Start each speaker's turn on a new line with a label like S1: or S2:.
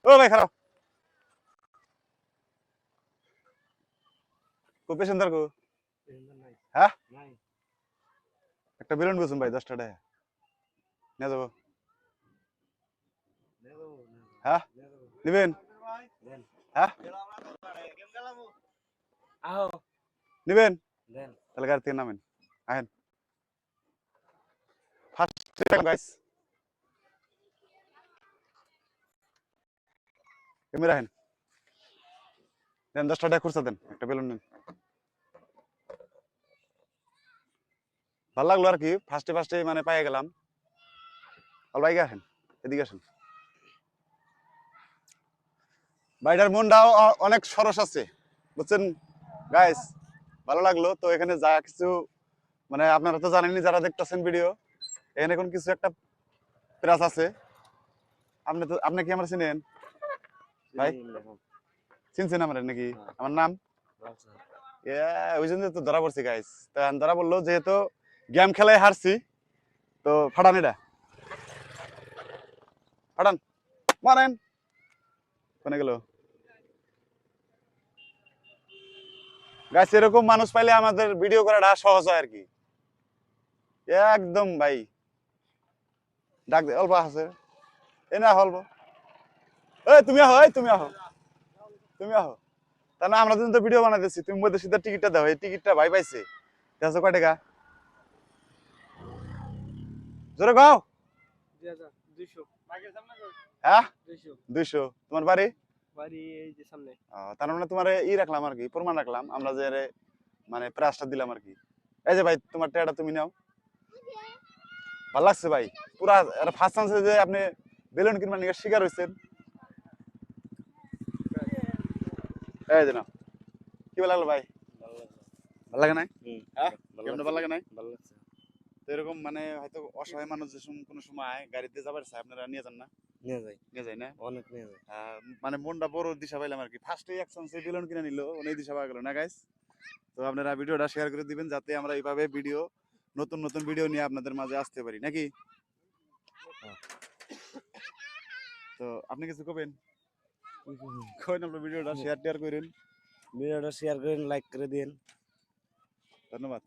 S1: ও ভাই খারাপ কো পেশেন্টার কো হ্যাঁ একটা বেলুন গেছুন ভাই 10 টাকা নিয়ে যাবো হ্যাঁ নিবেন হ্যাঁ নিবেন তাহলে গাড়ি থেকে নামেন আহেন ফার্স্ট টাইম গাইস ক্যামেরা আহেন দেন 10 টাকা খুরসা দেন একটা বেলুন নেন ভালো লাগলো আর কি ফার্স্টে মানে পাই গেলাম ভাই আসেন এদিকে আসেন ভাইটার মনটাও অনেক সরস আছে বুঝছেন গাইস ভালো লাগলো তো এখানে যা কিছু মানে আপনারা তো জানেনই যারা দেখতেছেন ভিডিও এখানে কোন কিছু একটা প্রাস আছে আপনি কি আমরা চিনেন ভাই চিনছেন আমার নাকি আমার নাম ওই জন্য তো ধরা পড়ছি গাইস তো ধরা বললো যেহেতু গেম খেলায় হারছি তো ফাটান এটা ফাটান মারেন কোনে গেল গাইস এরকম মানুষ পাইলে আমাদের ভিডিও করাটা সহজ হয় আর কি একদম ভাই ডাক দে অল্প আছে এ না হলবো এই তুমি আহো তুমি আহো তা না আমরা তো ভিডিও বানাইতেছি তুমি মধ্যে সিধা টিকিটটা দাও এই টিকিটটা ভাই পাইছে দেখো কয় টাকা জোরে গাও 200 হ্যাঁ 200 তোমার বাড়ি
S2: এই যে সামনে
S1: তার মানে তোমার রাখলাম আর কি প্রমাণ রাখলাম আমরা যে মানে প্রাইসটা দিলাম আর কি এই যে ভাই তোমার টাকাটা তুমি নাও ভালো লাগছে ভাই পুরা ফার্স্ট চান্সে যে আপনি বেলুন কিনবার নিয়ে শিকার হয়েছেন এই যে নাও কি ভালো লাগলো ভাই ভালো লাগে নাই হ্যাঁ ভালো লাগে নাই
S2: ভালো লাগছে
S1: তো এরকম মানে হয়তো অসহায় মানুষ যে কোনো সময় গাড়িতে যাবার চাই আপনারা নিয়ে যান না নিয়ে যায় না
S2: অনেক নিয়ে যায়
S1: মানে মনটা বড় দিশা পাইলাম আর কি ফার্স্টে এক চান্সে বেলুন কিনে নিল অনেক দিশা পাওয়া গেল না গাইস তো আপনারা ভিডিওটা শেয়ার করে দিবেন যাতে আমরা এইভাবে ভিডিও নতুন নতুন ভিডিও নিয়ে আপনাদের মাঝে আসতে পারি নাকি তো আপনি কিছু কবেন কবেন আপনার ভিডিওটা শেয়ার করেন
S2: ভিডিওটা শেয়ার করেন লাইক করে দিন
S1: ধন্যবাদ